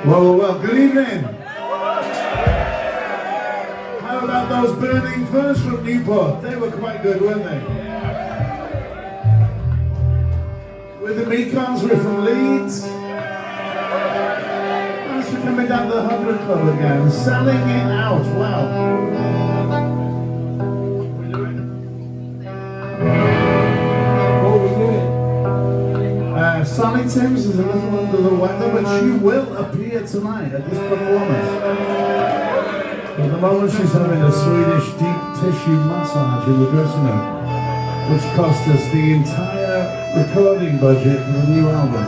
Well, good evening. How about those burning furs from Newport? They were quite good, weren't they? With the Mekons, we're from Leeds. Thanks for coming down to the 100 Club again, selling it out, wow. Sally Timms is a little under the weather, but she will appear tonight at this performance. At the moment she's having a Swedish deep tissue massage in the dressing room, which cost us the entire recording budget for the new album.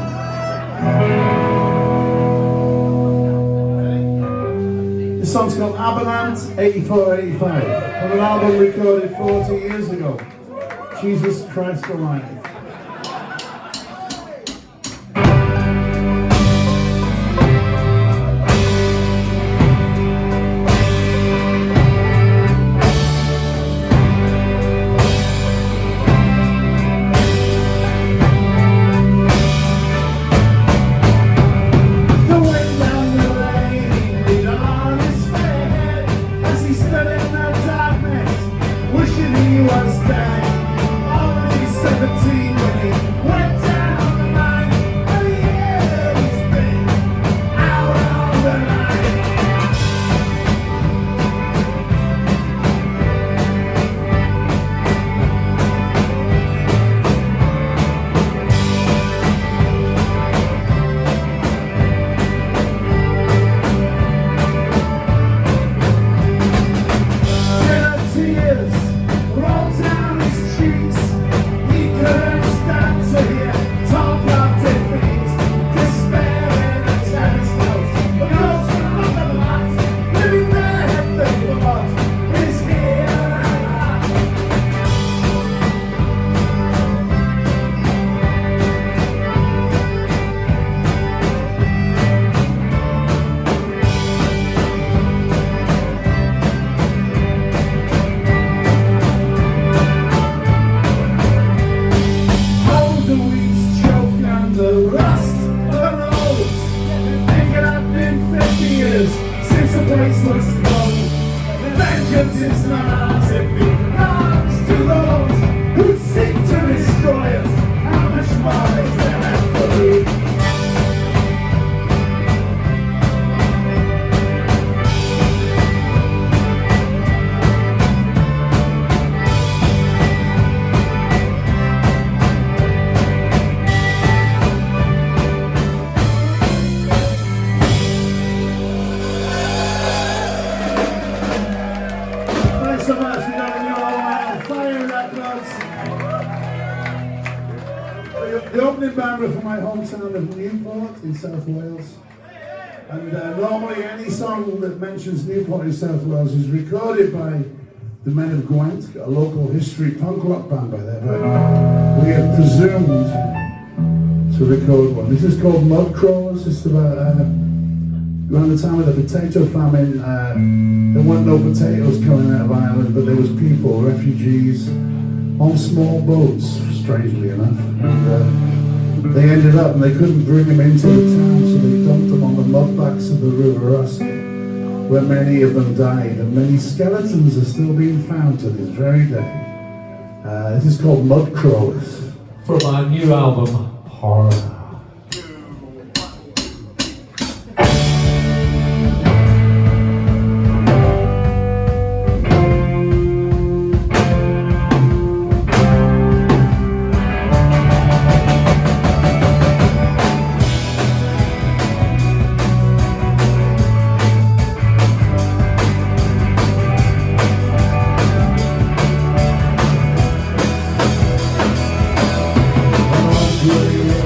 This song's called Abonant 8485, from an album recorded 40 years ago. Jesus Christ Almighty. The opening band were from my hometown of Newport in South Wales, and normally any song that mentions Newport in South Wales is recorded by the Men of Gwent, a local history punk rock band by there, but we have presumed to record one. This is called Mud Crawlers. It's about around the time of the potato famine. There weren't no potatoes coming out of Ireland, but there was people, refugees, on small boats, strangely enough. And they ended up, and they couldn't bring them into the town, so they dumped them on the mudbanks of the River Usk, where many of them died, and many skeletons are still being found to this very day. This is called Mud Crawlers. From our new album, Horror.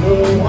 Little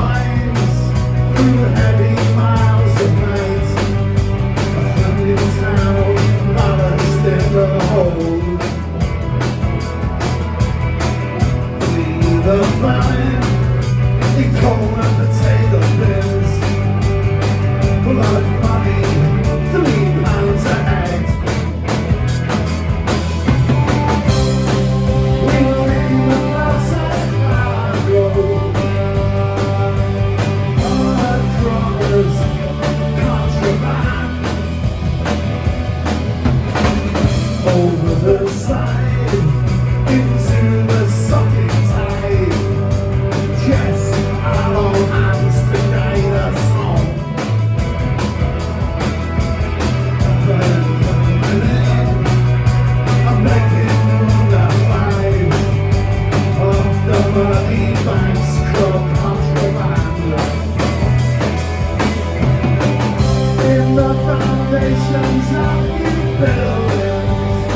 generations of you buildings,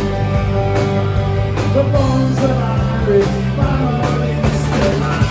the bones of Irish families still lie.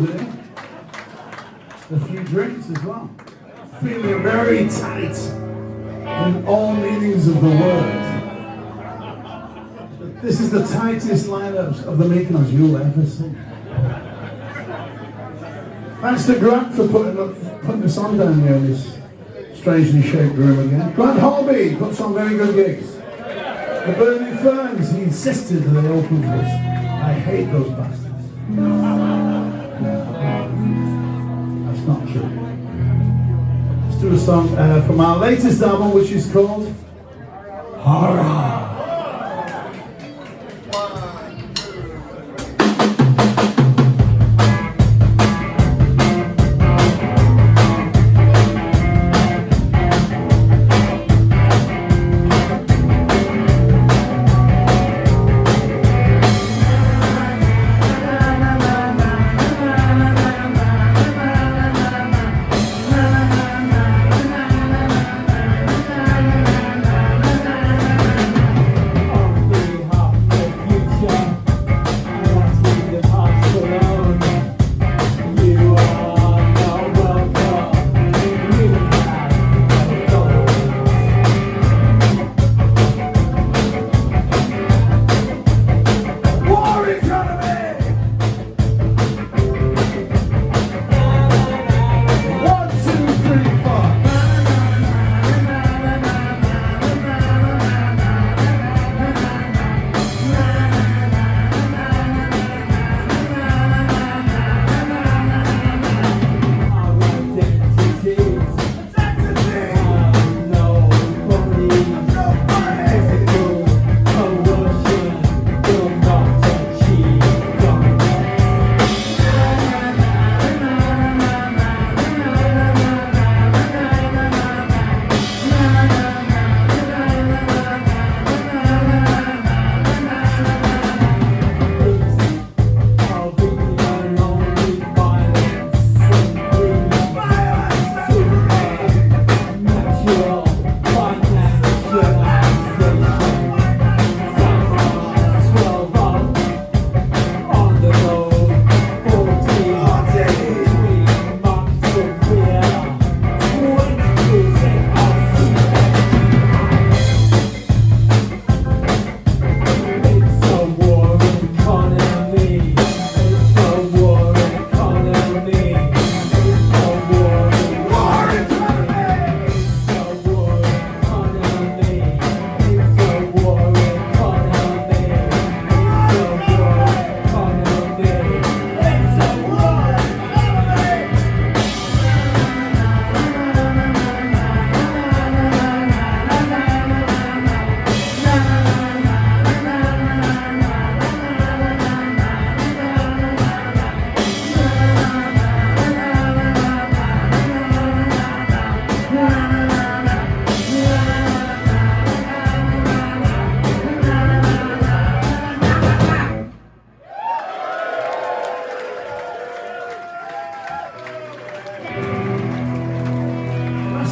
here. A few drinks as well. Feeling very tight in all meanings of the word. This is the tightest lineups of the Mekons you'll ever see. Thanks to Grant for putting us on down here in this strangely shaped room again. Grant Holby puts on very good gigs. The Burning Ferns, he insisted that they open for us. I hate those bastards. That's not true. Let's do a song from our latest album, which is called Horror.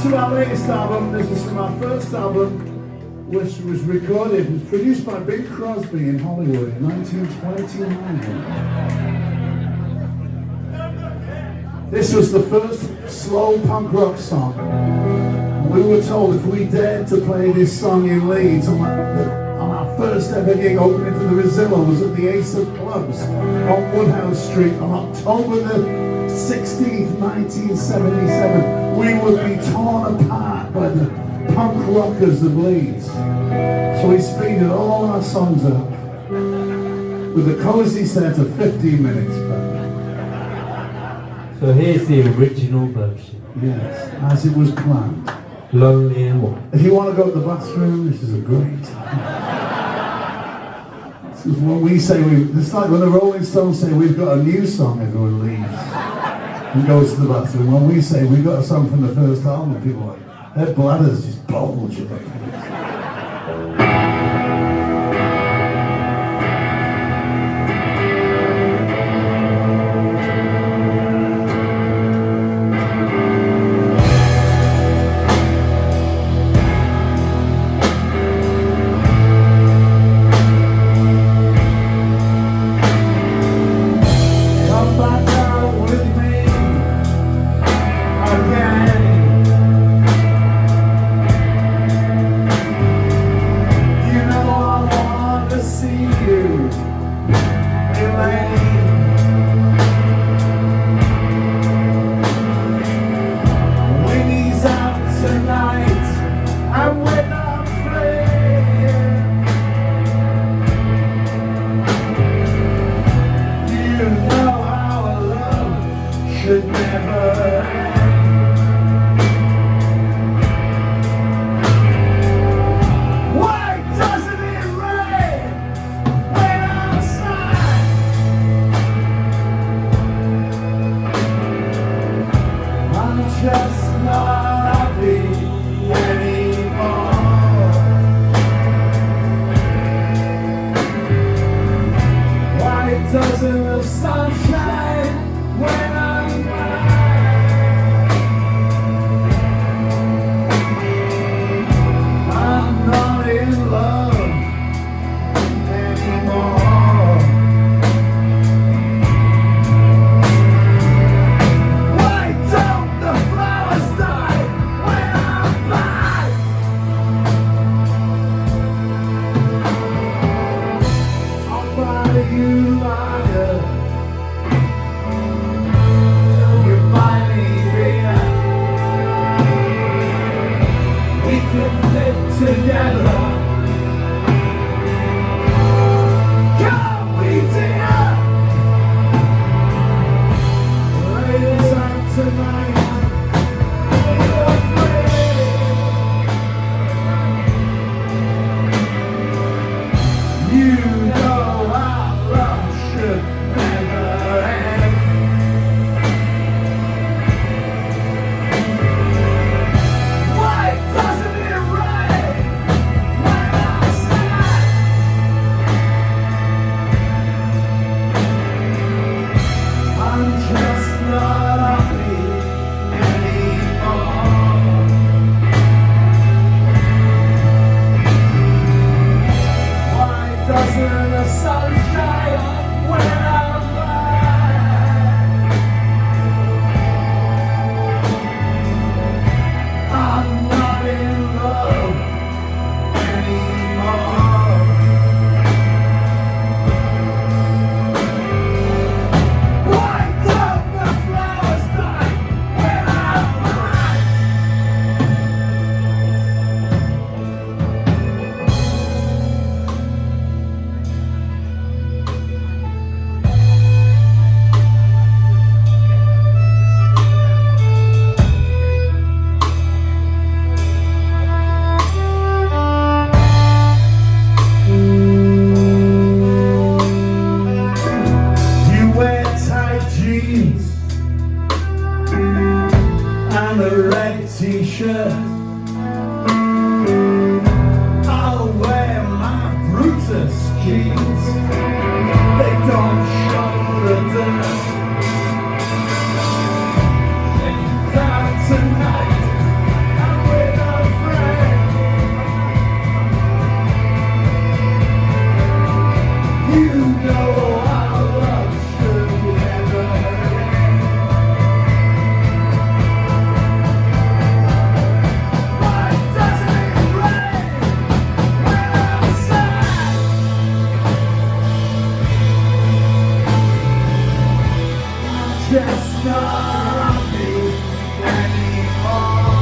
This is our latest album. This is from our first album, which was recorded, was produced by Bing Crosby in Hollywood in 1929. This was the first slow punk rock song. And we were told if we dared to play this song in Leeds on our first ever gig opening for the Rizilla was at the Ace of Clubs on Woodhouse Street on October the 16th, 1977. We would be torn apart by the punk rockers of Leeds. So we speeded all our songs up with a cozy set of 15 minutes. So here's the original version. Yes, as it was planned. Lonely and White. If you want to go to the bathroom, this is a great time. This is what we say. It's like when the Rolling Stones say we've got a new song, everyone leaves and goes to the bathroom. When we say we've got a song from the first album, people are like, their bladders just bulge. Come back down. should never end. Why doesn't it rain when outside? I'm just not happy anymore. Why doesn't the sun shine when I'm blind? I'm not in love anymore. Why don't the flowers die when I'm blind? I'll buy you lager. You buy me beer. We could live together. Come we dear. Ladies out tonight. You know our love should never end. Why doesn't it rain when outside? I'm just not happy anymore. Why doesn't the sun shine when I'm blind? I'm not in love anymore. Why don't the flowers die when I'm blind? You wear tight jeans and a red t-shirt. I'll wear my Brutus jeans. They don't show the dirt. And out tonight, I'm with a friend. You know our love should never end. Why doesn't it rain when outside? I'm just not happy anymore.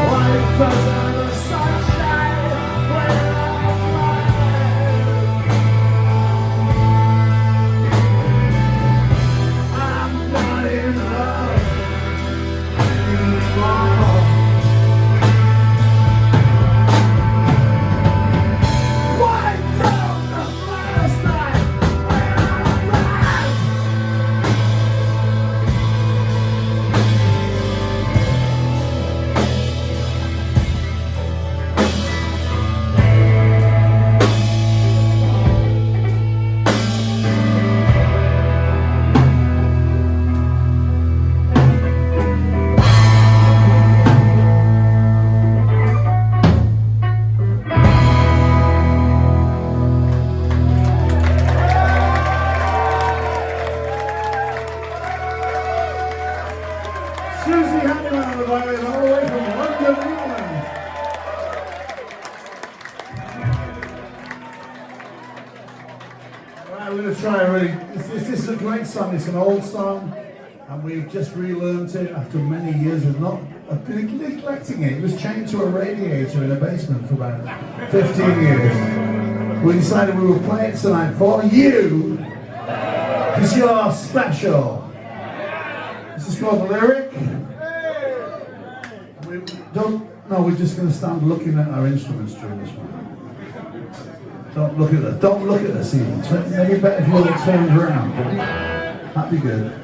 Why doesn't the sun shine when I'm blind? I'm not in love anymore. Why don't the flowers die when I'm blind? Susie Handyman on the violin, all the way from London, England. Right, we're going to try a really. This is a great song. It's an old song, and we've just relearned it after many years of not of neglecting it. It was chained to a radiator in a basement for about 15 years. We decided we would play it tonight for you, because you're special. This is called The Lyric. We're just going to stand looking at our instruments during this one. Don't look at us even. Maybe better if you all turned around. That'd be good.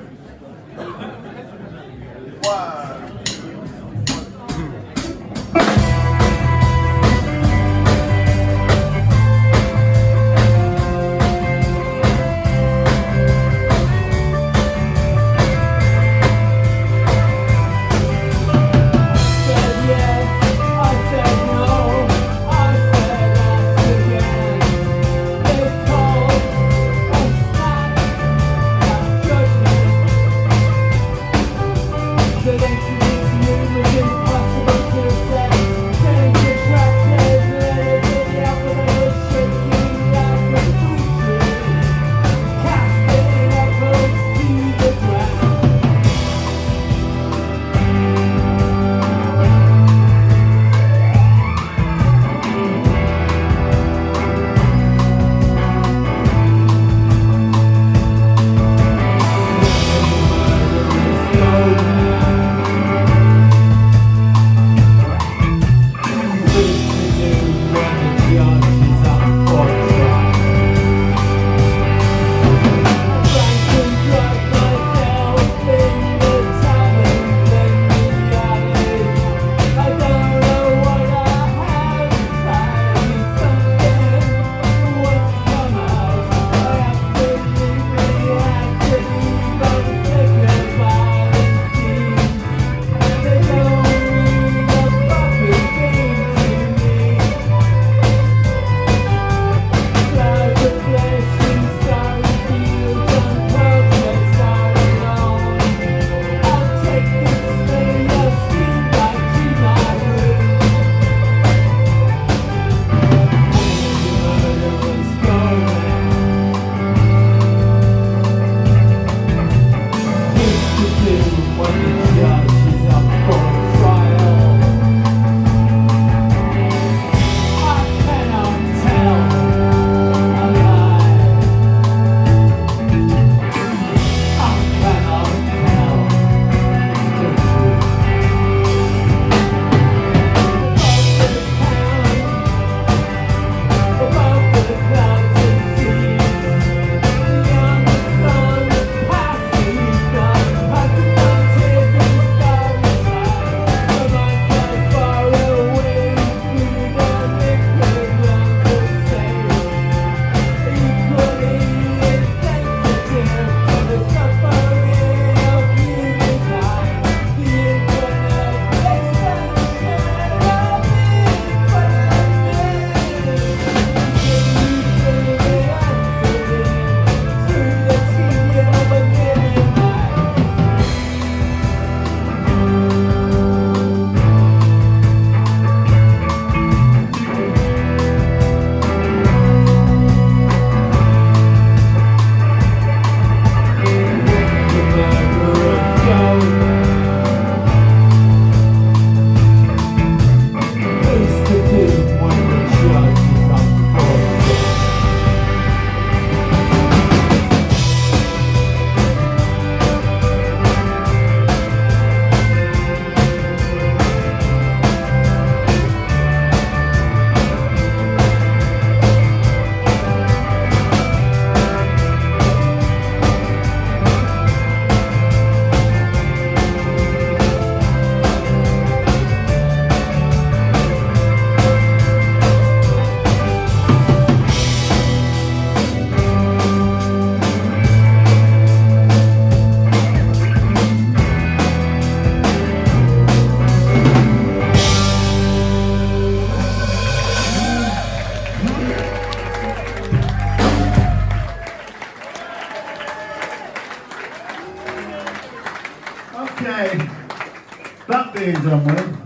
being done with.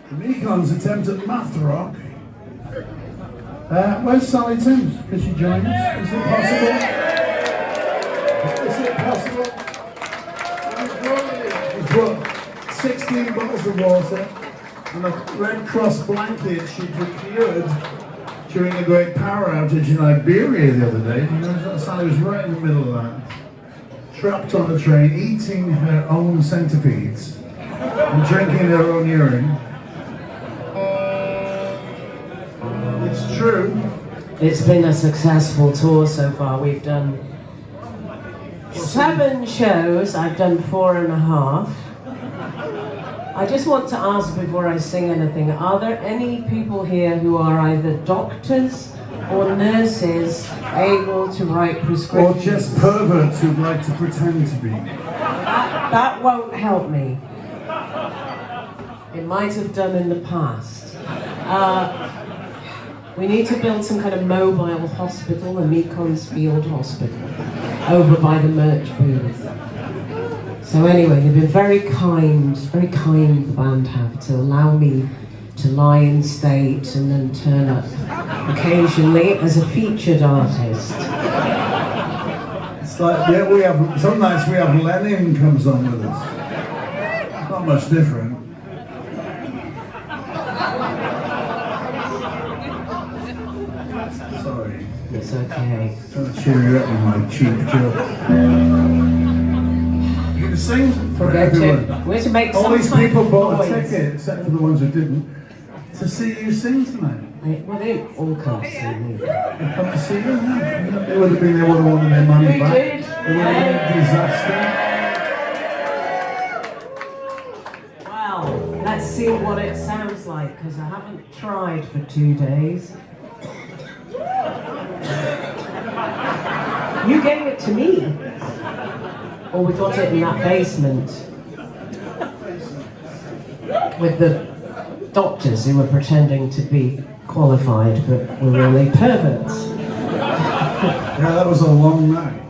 The Mekons attempt at math rock. Where's Sally Timms? Could she join us? Is it possible? Is it possible? She's brought 16 bottles of water and a Red Cross blanket she procured during the great power outage in Iberia the other day. You know, Sally was right in the middle of that. Trapped on the train, eating her own centipedes and drinking her own urine. It's true. It's been a successful tour so far. We've done 7 shows. I've done 4.5. I just want to ask before I sing anything, are there any people here who are either doctors or nurses able to write Or prescriptions? just perverts who'd like to pretend to be. That won't help me. It might have done in the past. We need to build some kind of mobile hospital, a Mekons field hospital, over by the merch booth. So anyway, they've been very kind, the band have, to allow me to lie in state and then turn up occasionally as a featured artist. It's like, yeah, some nights we have Lenin comes on with us. Not much different. Sorry. It's okay. Trying to cheer you up with my cheap joke. You can sing for Forget everyone. it. We're to make All some these kind people of bought a noise. ticket, except for the ones who didn't, to see you sing tonight. Well, they all come to see me. They come to see you. Yeah. They would have been, they would have wanted their money We back. did. It would have been a disaster. Well, let's see what it sounds like, because I haven't tried for 2 days. You gave it to me. Or we got it in that basement. With the doctors who were pretending to be qualified, but were really perverts. Yeah, that was a long night.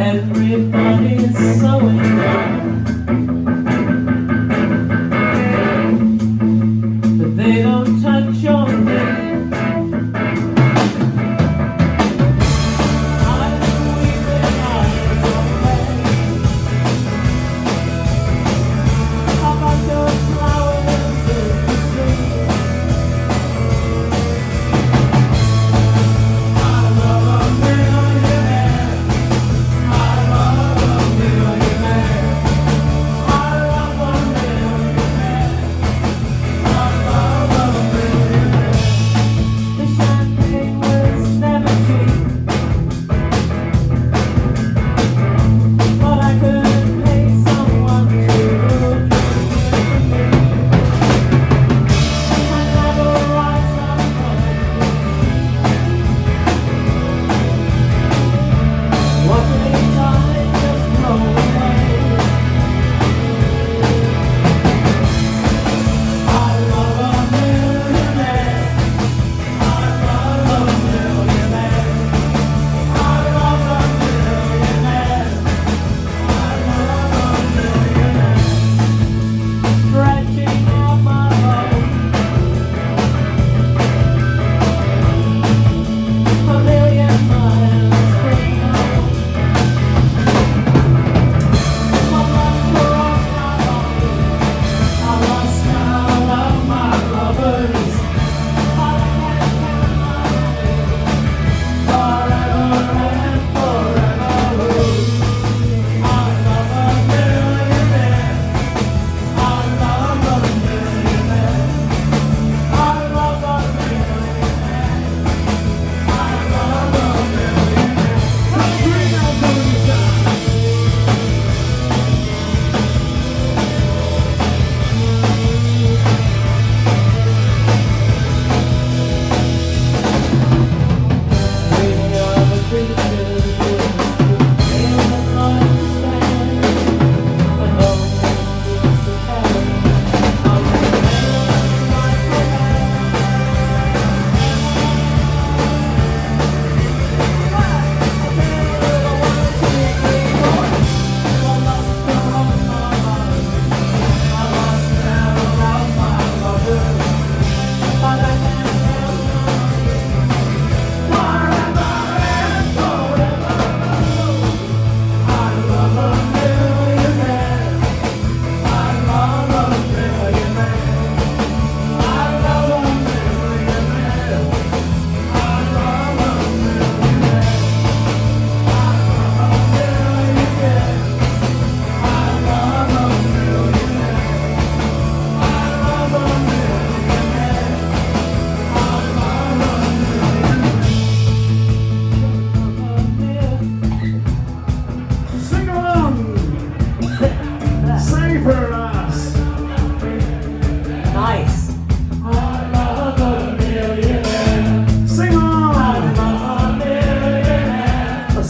Everybody's so in love, but they don't touch your head.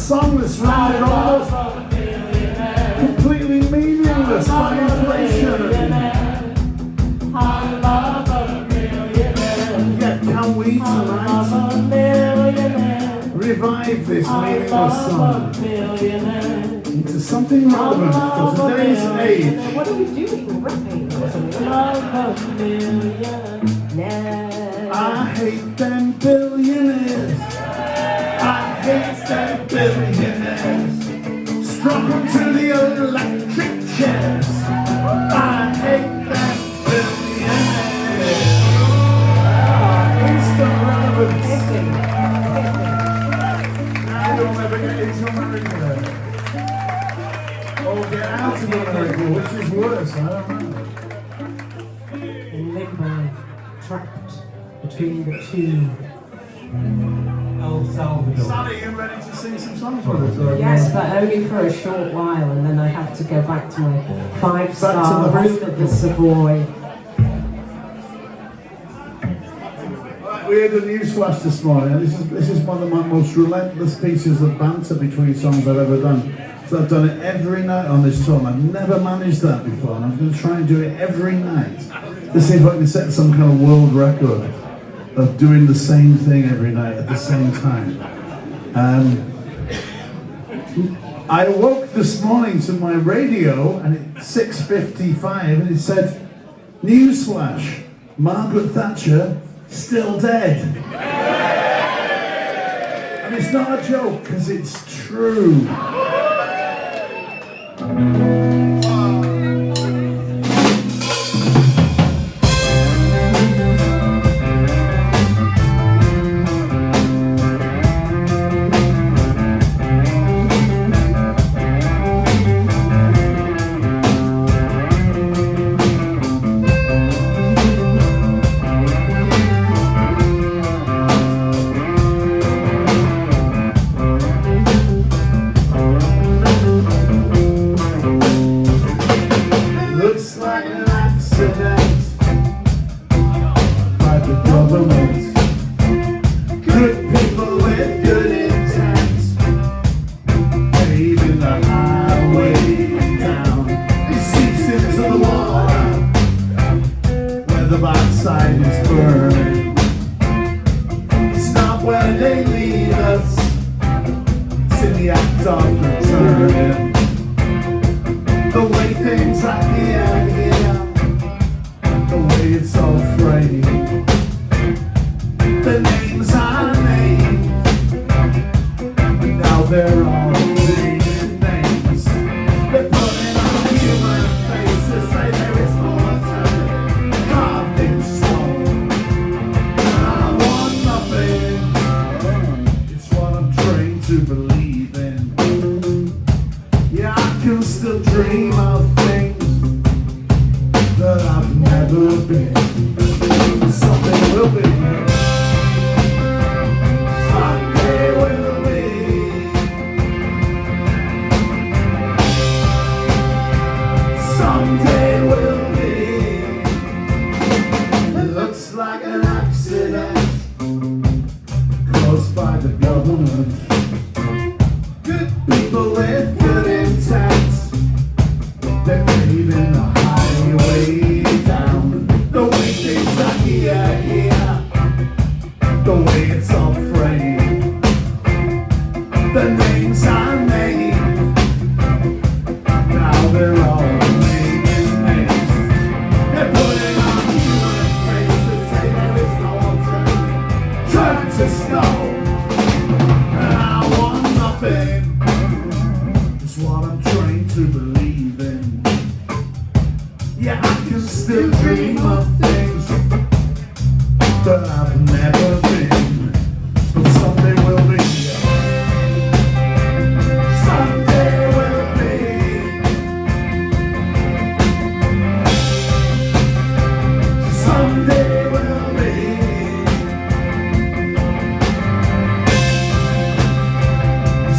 song that's rendered almost completely meaningless by inflation. Yet can we tonight revive this meaningless song into something relevant for today's age? What are we doing? Rapping or something? I hate them billionaires. I hate them billionaires. Struck to the electric chairs. I hate them billionaires. Instant relevance. Now you'll never get into America. Or get out of America, which is worse, I don't know. In limbo, trapped between the two. El Salvador. Sally, you ready to sing some songs with us? Or Yes, but only for a short while, and then I have to go back to my five-star the room at the Savoy. We had a news flash this morning, and this is one of my most relentless pieces of banter between songs I've ever done. So I've done it every night on this tour, and I've never managed that before, and I'm going to try and do it every night to see if I can set some kind of world record of doing the same thing every night at the same time. I awoke this morning to my radio, and it's 6:55, and it said, "Newsflash, Margaret Thatcher still dead." And it's not a joke, because it's true.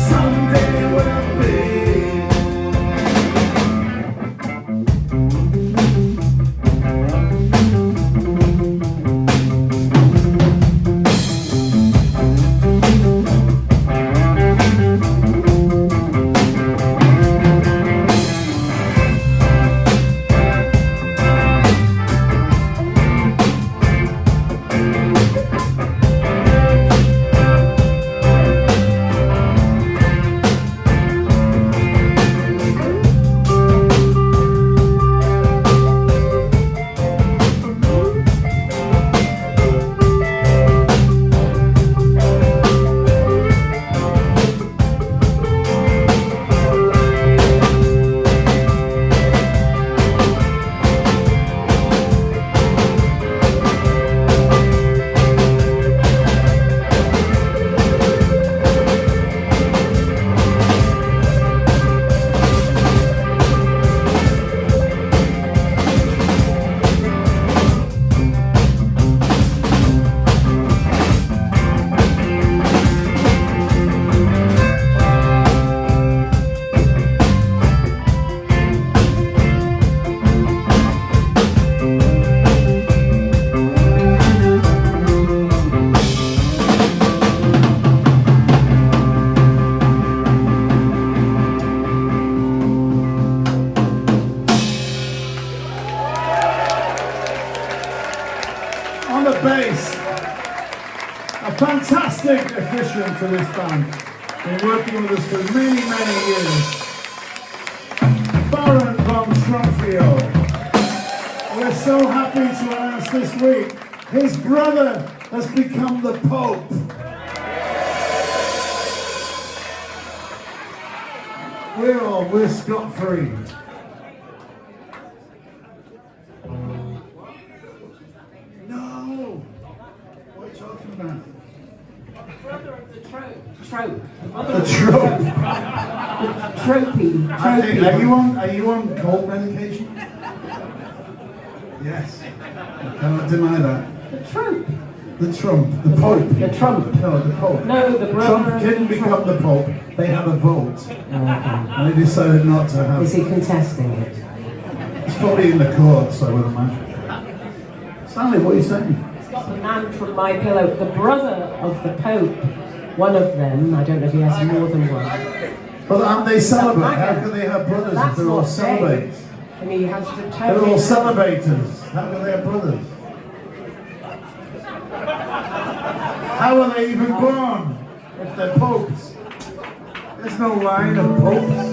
Someday Fantastic addition to this band. Been working with us for many, many years. Baron von Trumfio. We're so happy to announce this week his brother has become the Pope. We're scot-free. No! What are you talking about? The brother of the trope. The trope? The tropey. I think, are you on cold medication? Yes. I cannot deny that. The trope. The Trump, the Pope. The Trump. No, the Pope. No, the brother. Trump didn't become the Pope. They had a vote. And they decided not to have. Is he contesting it? It's probably in the courts, I would imagine. Stanley, what are you saying? It's got the man from My Pillow. The brother of the Pope. One of them. I don't know if he has more than one. But aren't they celibate? How can they have brothers if they're all celibate? And he has to They're all celibators. How can they have brothers? How are they even born if they're popes? There's no line of popes.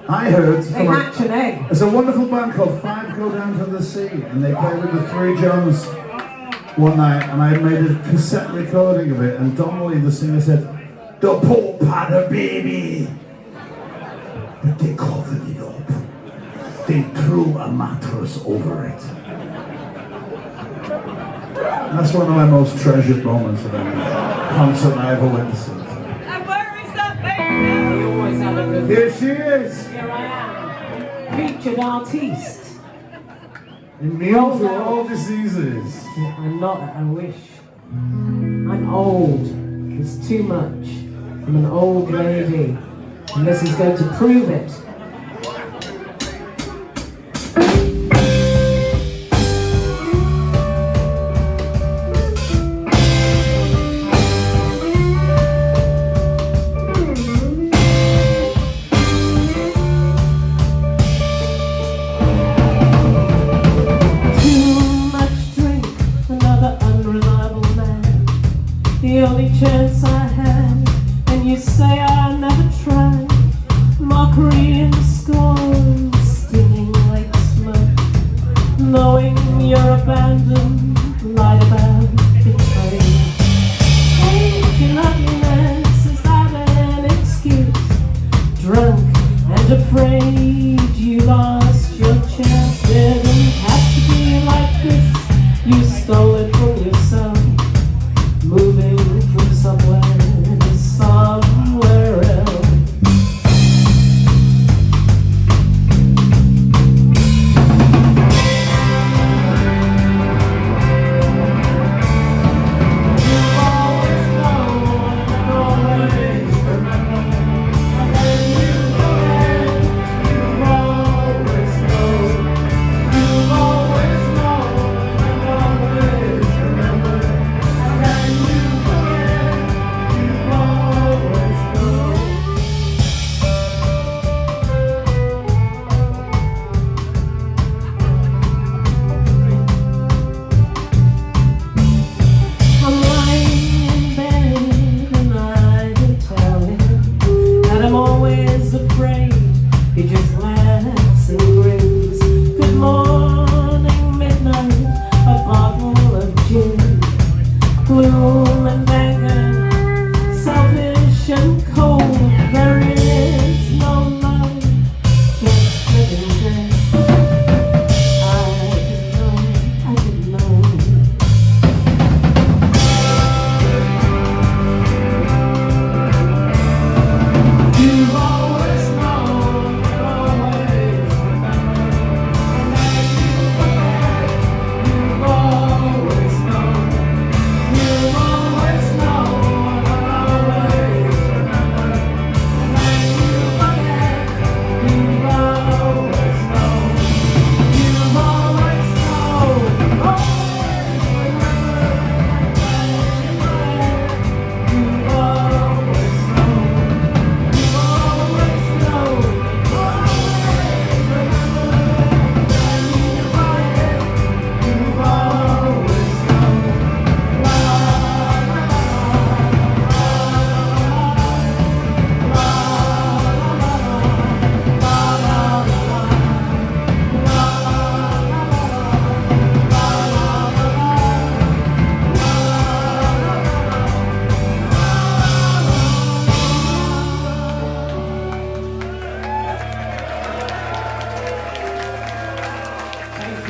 I heard They hatch an egg. there's a wonderful band called Five Go Down to the Sea, and they played with the Three Johns one night, and I made a cassette recording of it, and Donnelly, the singer, said, "The Pope had a baby, but they covered it up. They threw a mattress over it." That's one of my most treasured moments of any concert I ever went to see. And where is that baby? You always have a good. Here she is, Here I am. Featured artiste. immune to all diseases. I'm not, I wish. I'm old. It's too much. I'm an old lady. And this is going to prove it. The only chance I had, and you say I never tried. Mockery in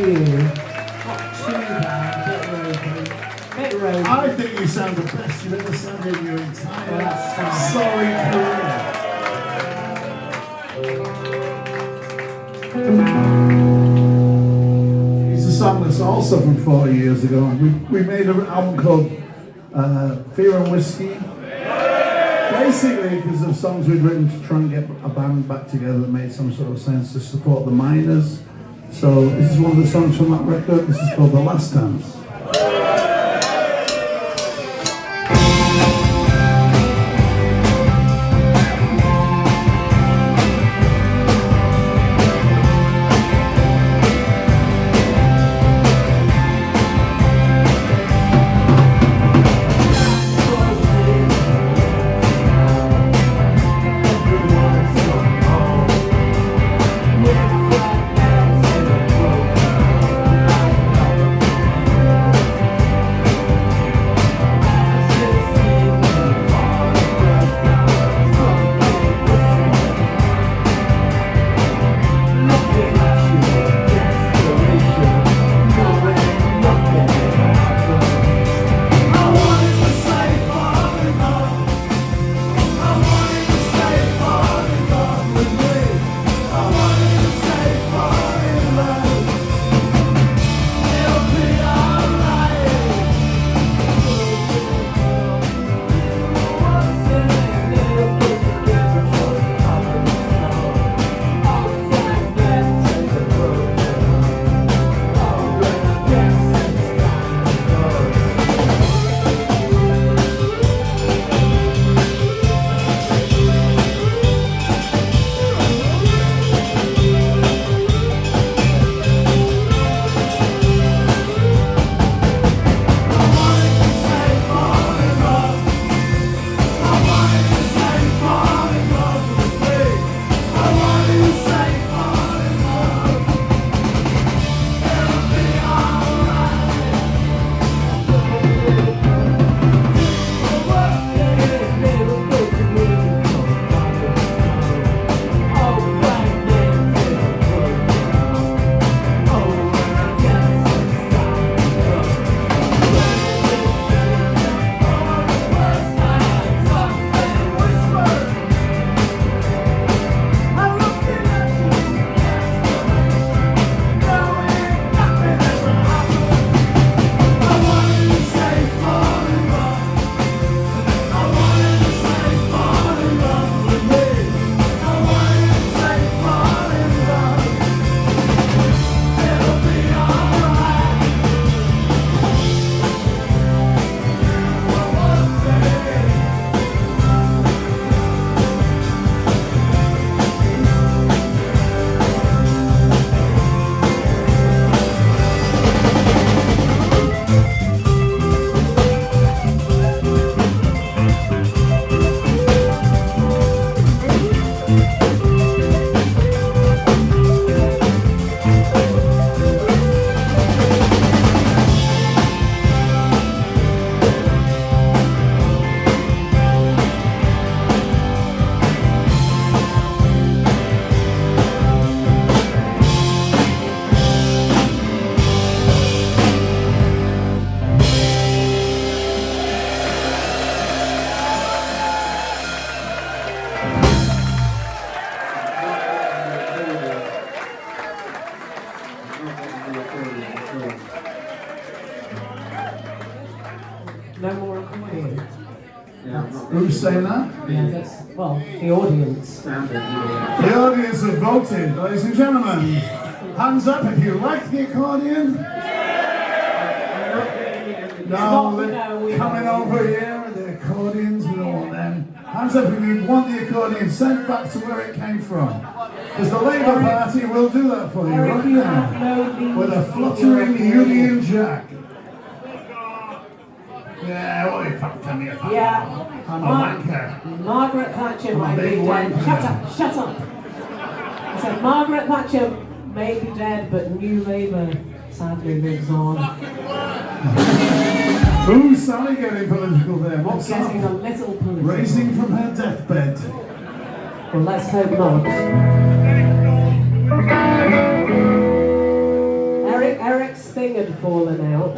few. Not too bad, a bit ropey. I think you sound the best you've ever sounded in your entire Well, that's fine. career. It's a song that's also from 40 years ago. We made an album called Fear and Whiskey. Basically, because of songs we'd written to try and get a band back together that made some sort of sense to support the miners. So this is one of the songs from that record. This is called The Last Dance. No more accordion. Who's saying that? Yeah, that's, well, the audience. The audience have voted, ladies and gentlemen. Hands up if you like the accordion. No, they're coming over here, the accordions, we don't want them. Hands up if you want the accordion sent back to where it came from. Because the Labour Party will do that for you right now. With a fluttering Union Jack. Yeah, what are you fucking me about? Yeah. I'm a wanker. Margaret Thatcher I'm a might be big dead. wanker. Shut up, shut up. I said Margaret Thatcher may be dead, but New Labour sadly lives on. Who's Sally getting political there? What's Getting a that? little political. Raising from her deathbed. Well, let's hope not. Eric, Eric's thing had fallen out.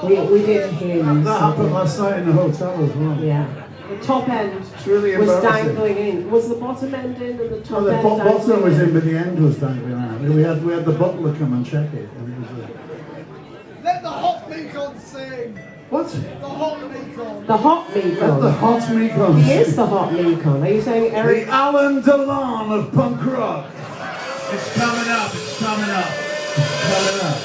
We did hear you. That happened last night in the hotel as well. Yeah. The top end really was embarrassing. dangling in. Was the bottom end in and the top The end bottom dangling was in? in, but the end was dangling out. We had the butler come and check it. And it was, Let the hot Mekons sing! what? The hot Mekons! The hot Let the Mekons. hot Mekons. He is the hot Mekon. Are you saying Eric? The Alan Delon of punk rock. It's coming up, it's coming up. Coming up.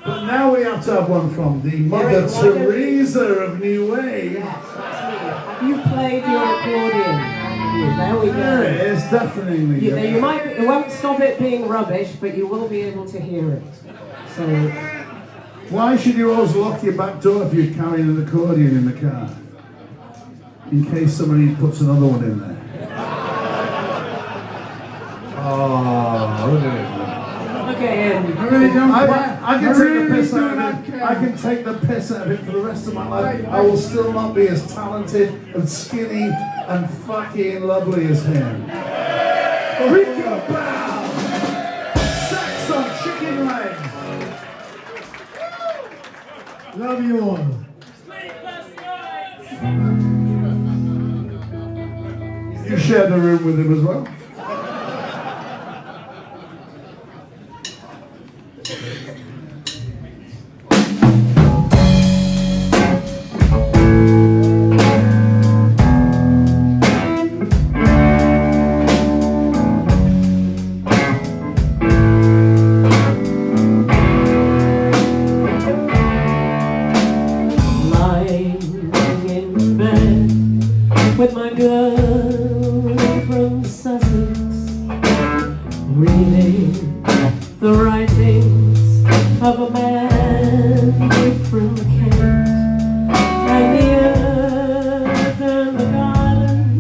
But now we have to have one from the Mother Eric, why don't you- Teresa of New Wave. Yes, that's me. Have you played your accordion? Thank you. There we There it go. is, definitely. You might. It won't stop it being rubbish, but you will be able to hear it. So. Why should you always lock your back door if you're carrying an accordion in the car? In case somebody puts another one in there. Oh, look at it. Look at him. I really don't I can take the piss out of it. I can take the piss out of it for the rest of my life. I will still not be as talented and skinny and fucking lovely as him. Rico Bow! Sex on chicken legs! Love you all. You shared the room with him as well? Lying in bed with my girl from Sussex, reading the writings of a man from Kent, and the earth and the garden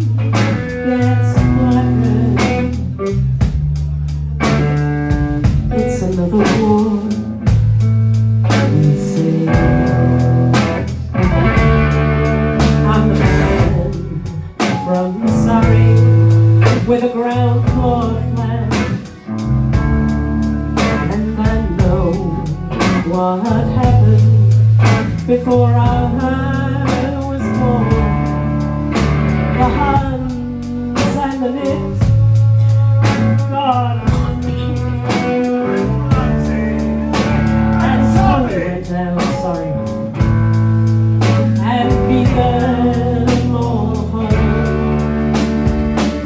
gets blacker. It's another war, we say. I'm the man from Surrey with a ground floor flat, and I know what happened before I was born. The Huns and the Knicks, God, and sorry went down, sorry. And began all home,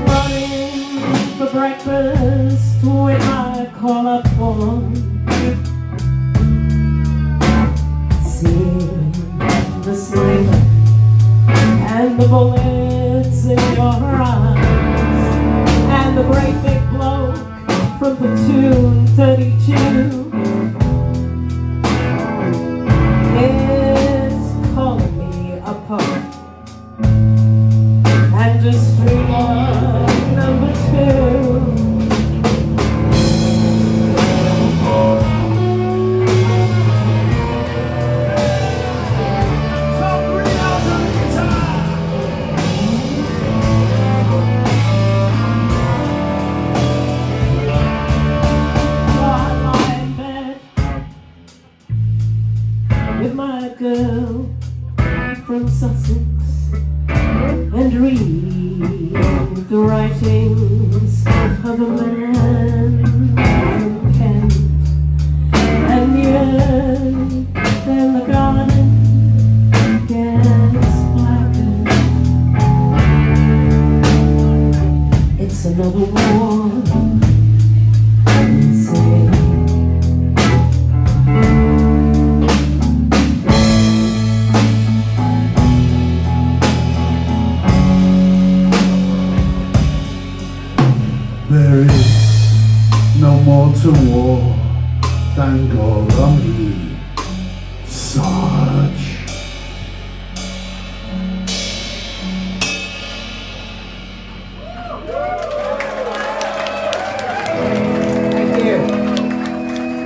running for breakfast with my collar on, seeing the sniper and the bullets in your eyes, and the great big bloke from platoon 32 is calling me a poet and a streamer number 2. So I lie in bed with my girl from Sussex and read the writings of a man from Kent, and the earth and the garden gets blacker. It's another war, we say. There is no more to war than glory, Sarge. Thank you.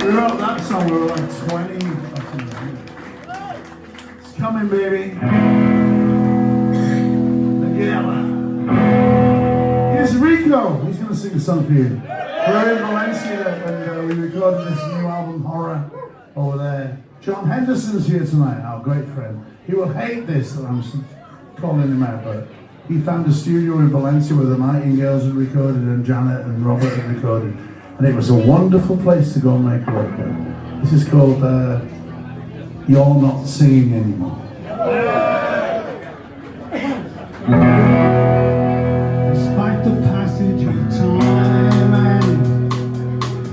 We wrote that song when we were like 20. It's coming, baby. Together. Here's Rico. He's going to sing a song for you. We're in Valencia and we recorded this new album, Horror, over there. John Henderson's here tonight, our great friend. He will hate this that I'm calling him out, but he found a studio in Valencia where the Nightingales had recorded and Janet and Robert had recorded. And it was a wonderful place to go and make a record. This is called You're Not Singing Anymore. Despite the passage of time and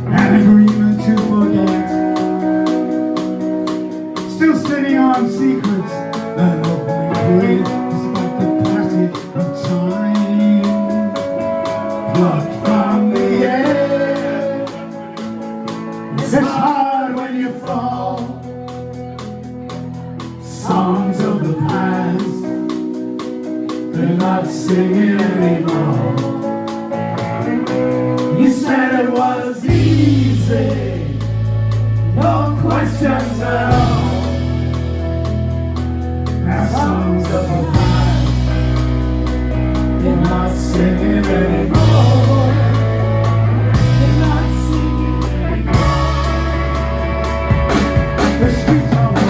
an agreement to forget, still sitting on secrets that hopefully create. Despite the passage of time, plucked from the air. It's hard when you fall. Songs of the past, they're not singing anymore. You said it was easy, no questions at all. Now songs of the past, they're not singing anymore. They're not singing anymore. The streets are warm.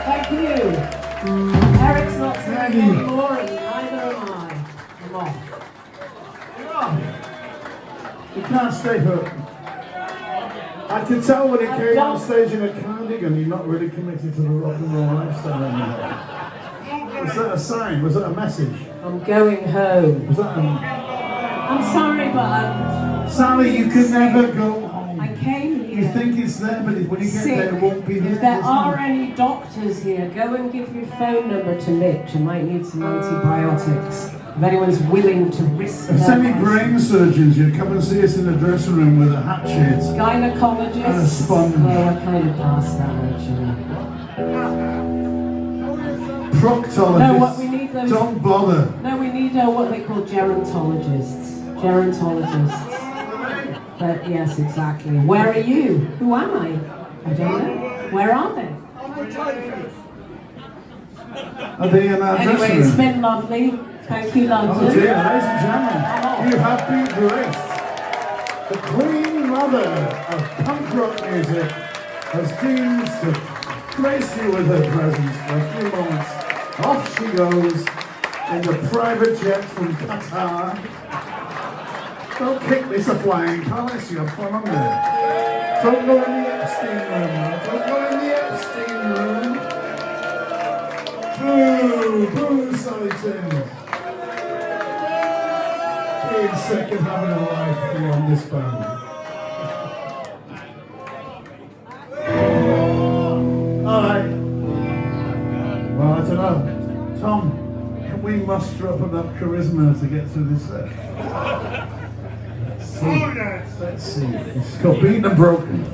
Thank you. Eric's not singing anymore, and neither am I. I'm off. You can't stay hooked. I could tell when he came on stage in a cardigan, you're not really committed to the rock and roll lifestyle anymore. Was that a sign? Was that a message? I'm going home. Was that a... I'm sorry, but Sally, you could never go home. I came here. You think it's there, but when you get sick. there, it won't be there. If there are any doctors here, go and give your phone number to Mitch. You might need some antibiotics. If anyone's willing to risk If there's their any lives. brain surgeons, you'd come and see us in the dressing room with a hatchet. Gynecologists. And a sponge. Oh, we're kind of past that actually. Proctologists. No, what we need those. Don't bother. No, we need what they call gerontologists. Gerontologists. But yes, exactly. Where are you? Who am I? I don't know. Where are they? Are they in our Anyway, dressing it's room? been lovely. Thank you, London. Oh dear, ladies and gentlemen, you have been graced. The Queen Mother of punk rock music has deemed to grace you with her presence for a few moments. Off she goes in the private jet from Qatar. Don't kick me, a flying palace, you're fun on there. Don't go in the Epstein room, man. Don't go in the Epstein room. Boo, boo, Sally Tim. Being second having a life beyond this band. Alright. Well, I don't know. Tom, can we muster up enough charisma to get through this set? Let's see. Let's see. It's got beaten and broken.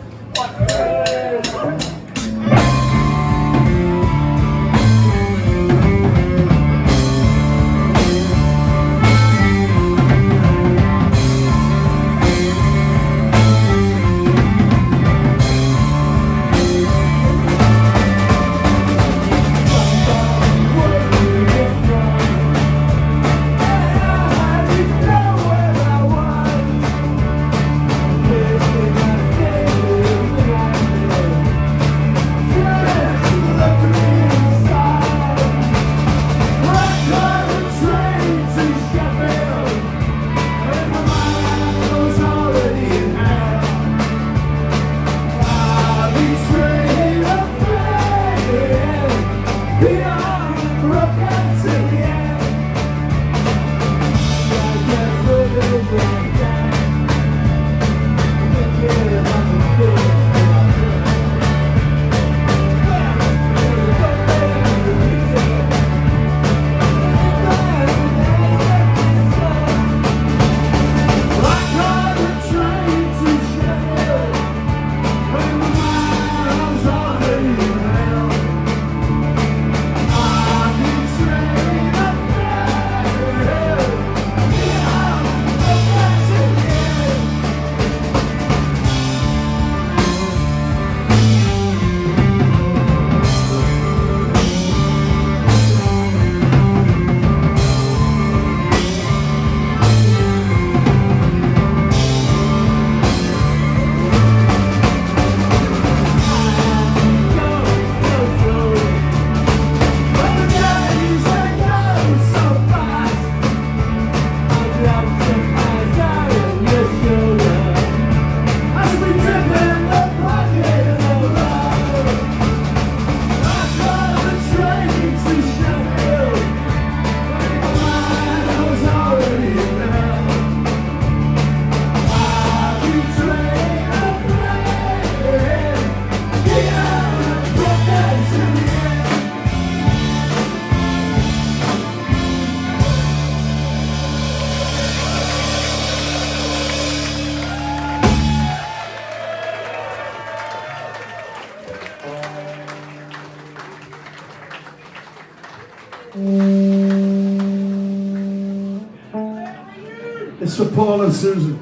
It's for Paul and Susan.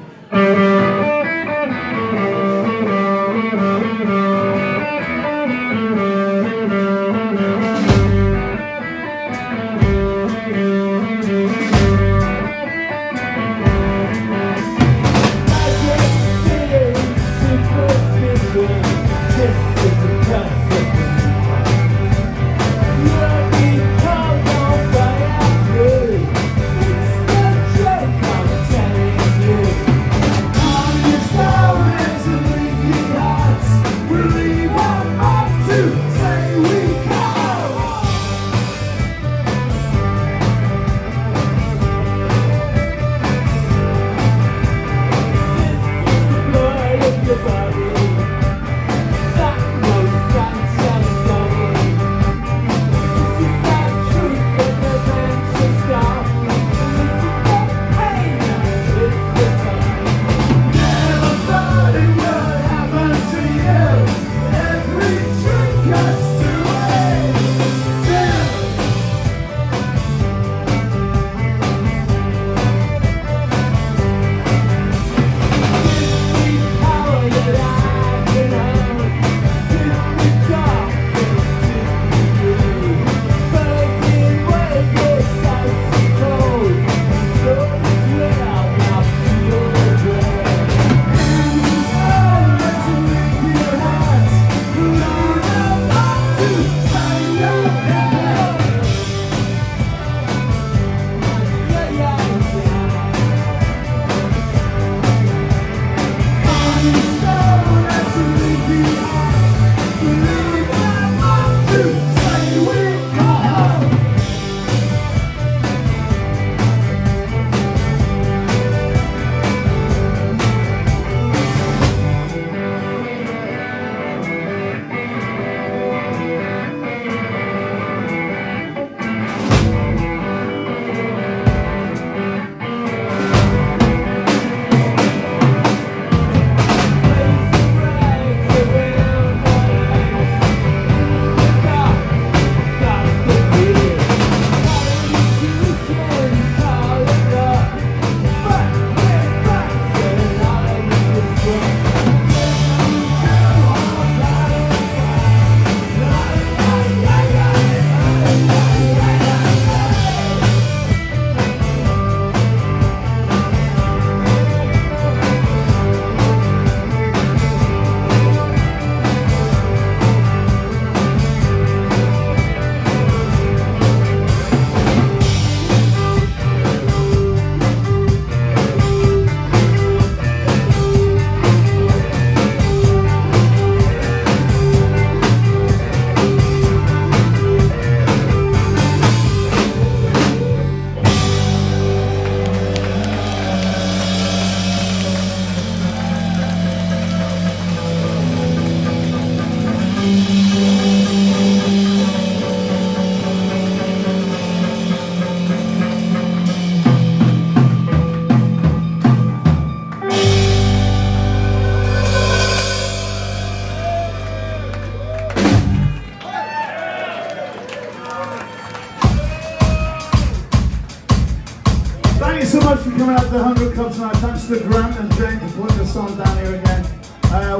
coming out to the 100 Club tonight. Thanks to Grant and Jane for putting us on down here again.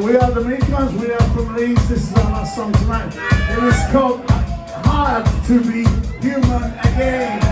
We are the Mekons, we are from Leeds. This is our last song tonight. It is called Hard to Be Human Again.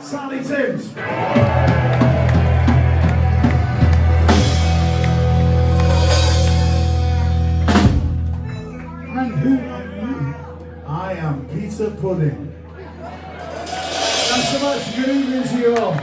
Sally Timms. And who are you? I am Peter Pudding. Thanks so much. Good evening to you all.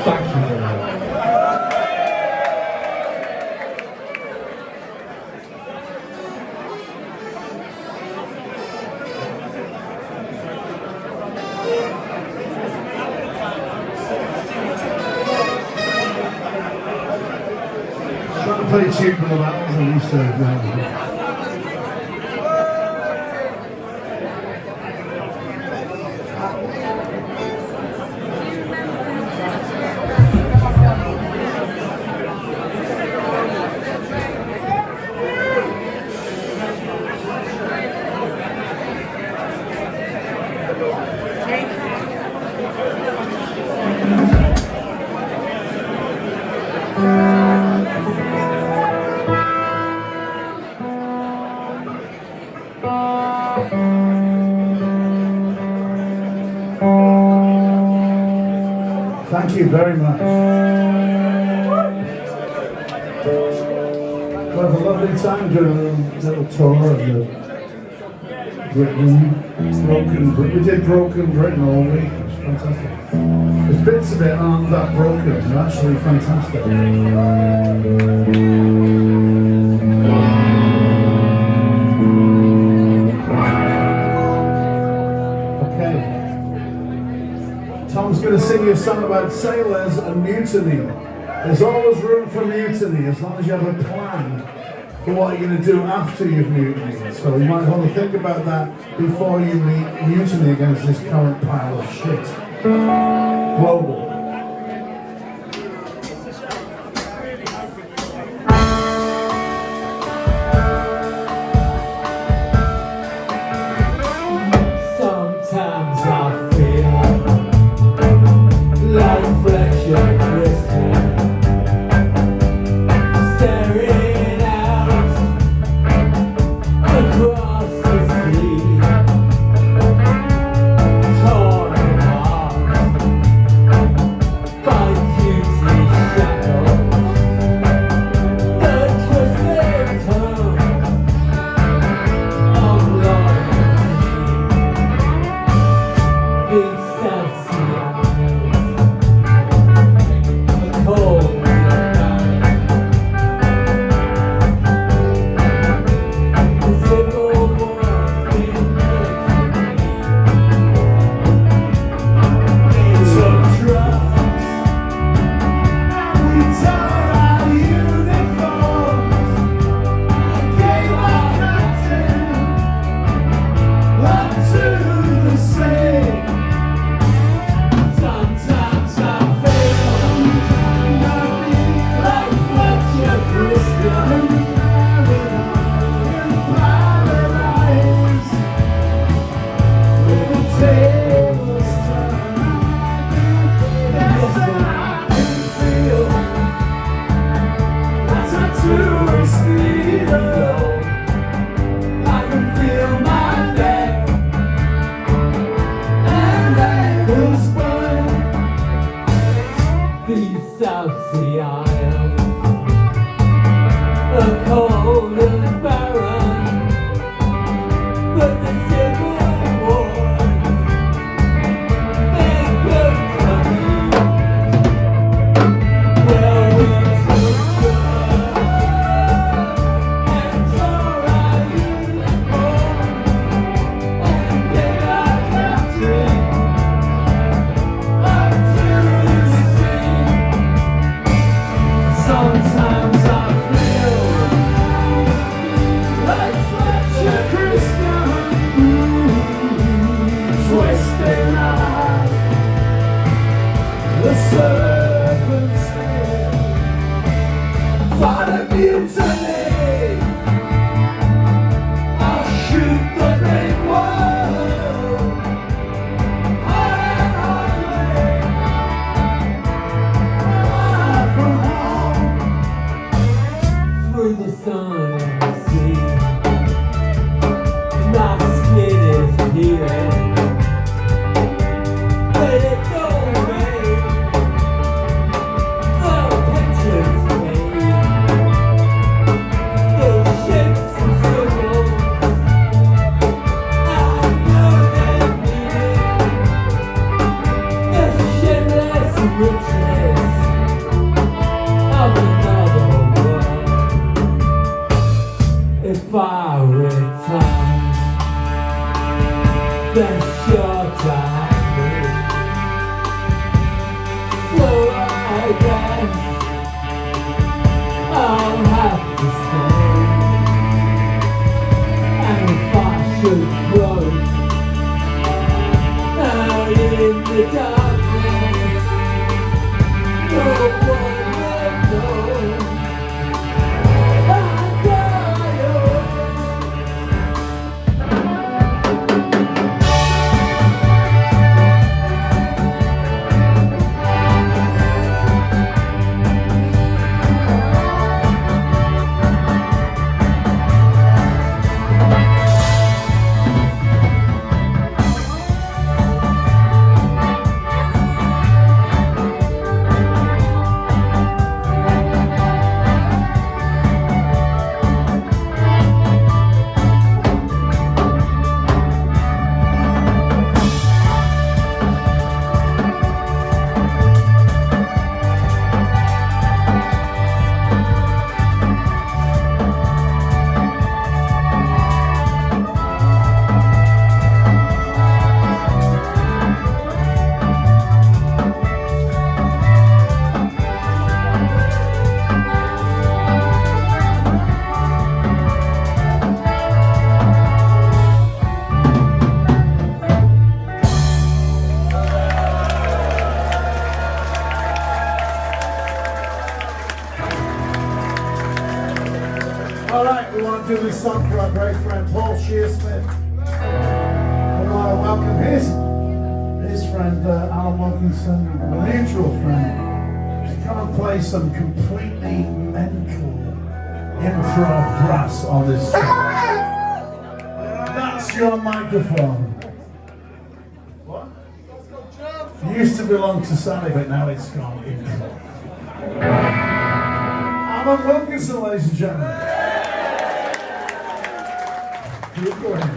Thank you very much. I'm trying to play cheap for the battles and used to Thank you very much. We'll have a lovely time doing a little tour of the Britain, we did Broken Britain all week. It was fantastic. There's bits of it aren't that broken. They're actually fantastic. Tom's going to sing you a song about sailors and mutiny. There's always room for mutiny as long as you have a plan for what you're going to do after you've mutinied. So you might want to think about that before you mutiny against this current pile of shit. Global. Sometimes I feel like Fletcher Christian, staring out across the sea, torn apart by duty shackles, the twisted tongue of loyalty. These self-sealed cold the civil war's been Took drugs, we tore our uniforms, gave our captain up to the sea. The serpent's head. Follow mutiny. I'll shoot the great world. On and onward. From home. Through the sun and the sea, my skin is peeling. Let it go, babe. The pictures fade. Those shapes and symbols, I know they're meaning. The shameless riches of another world. If I return, then sure time moves. So I guess I'll have to stay. And if I should grow out in the darkness, no one will know. I got away. All right, we want to do this song for our great friend Paul Shearsmith. We want to welcome his friend Alan Wilkinson, a mutual friend, to come and play some completely mental improv brass on this song. That's your microphone. What? It used to belong to Sally, but now it's gone improv. Alan Wilkinson, ladies and gentlemen. Keep going.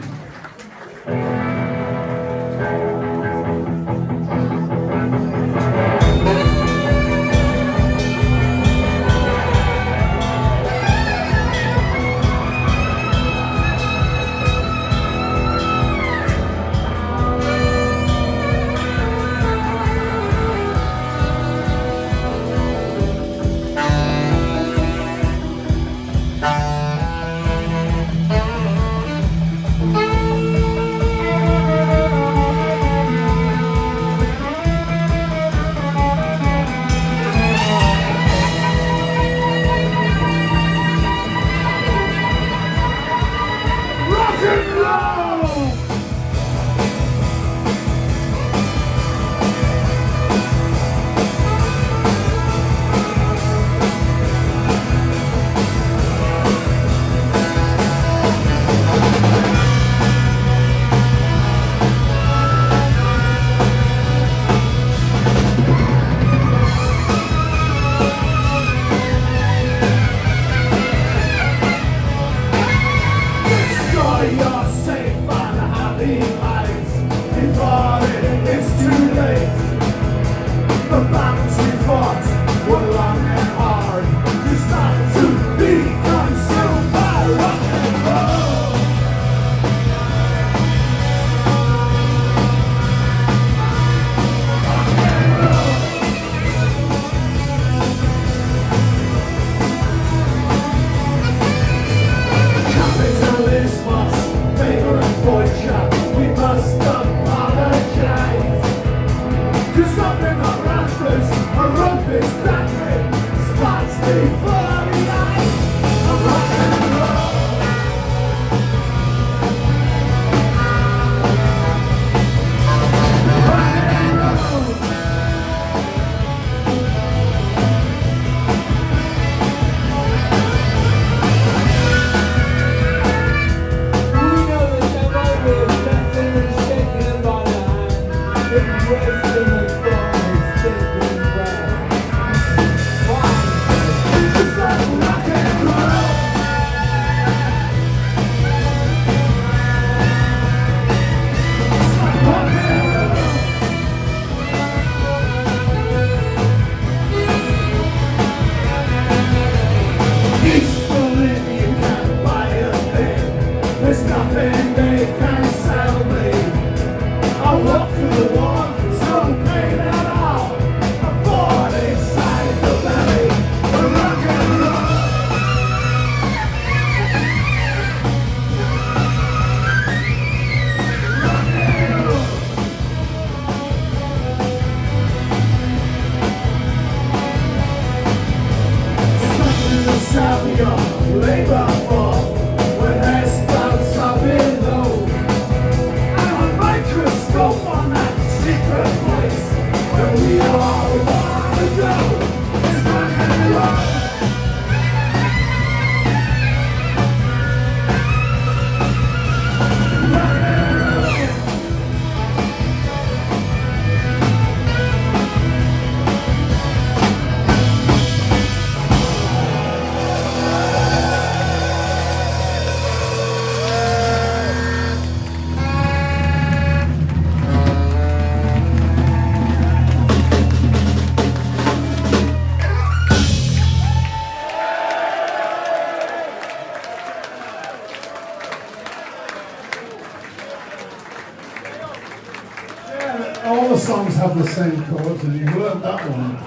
All the songs have the same chords, and you've learned that one.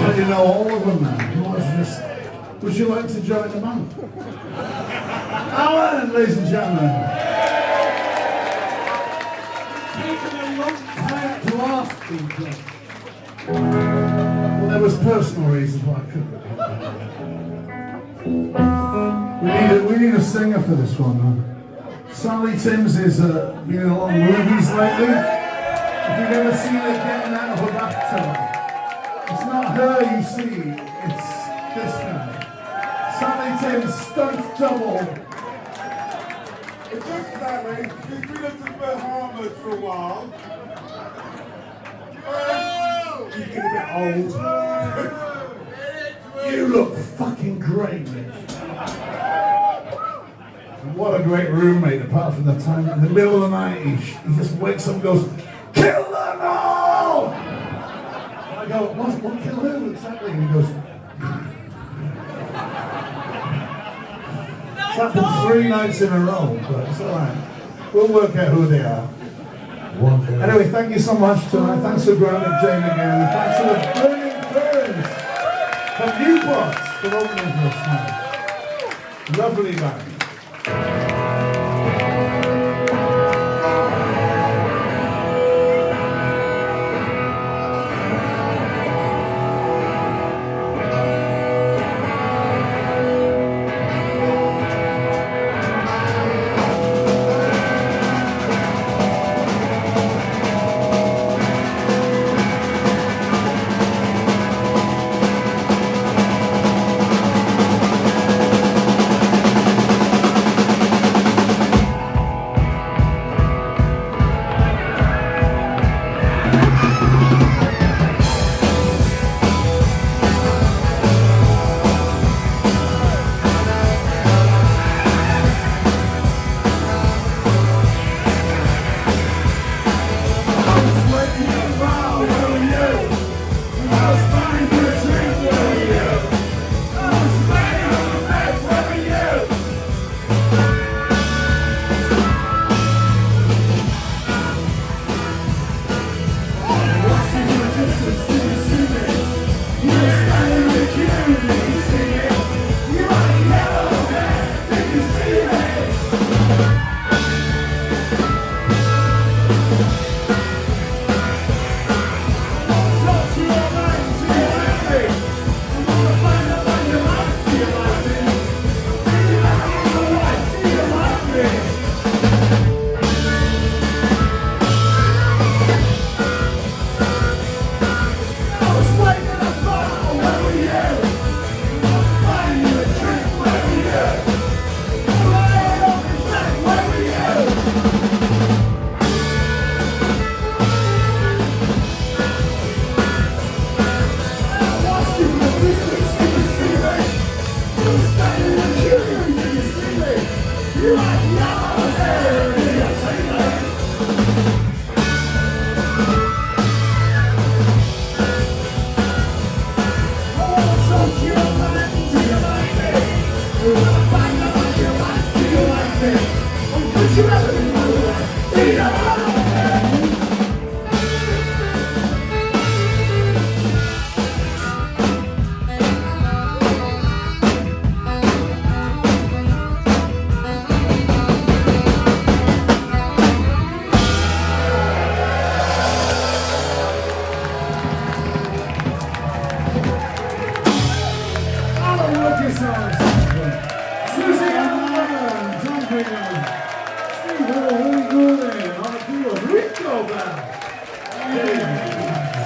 So you know all of them now. What's this? Would you like to join the band? Alan, ladies and gentlemen. Taken a long time to ask people. Well, there was personal reasons why I couldn't. We need a singer for this one, man. Sally Timms is been in a lot of movies lately. If you've ever seen her getting out of a bathtub, it's not her you see, it's this guy. Sally Timms, stunt double. It's just that, mate. We've been up to the Bahamas for a while. He's getting a bit old. You look fucking great, Mitch. And what a great roommate, apart from the time in the middle of the night, he just wakes up and goes, "Kill them all!" I go, what kill who exactly? And he goes, it's happened 3 nights in a row, but it's alright. We'll work out who they are. Anyway, thank you so much tonight. Thanks for grounding Jane again. Thanks to the Burning Ferns from Newport for opening for us tonight. Lovely band.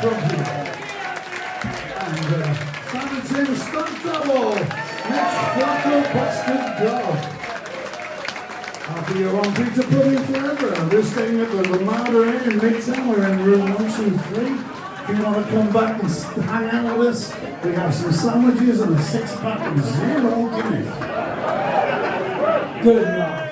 Trumpet. And Simon Tim's stunt double. Mitch Flacco, Boston Dog. After you're on Pizza Pudding forever, we're staying at the Ramada Inn in Midtown. We're in room 123. If you want to come back and hang out with us, we have some sandwiches and a 6-pack of 0 Guinness. Good enough.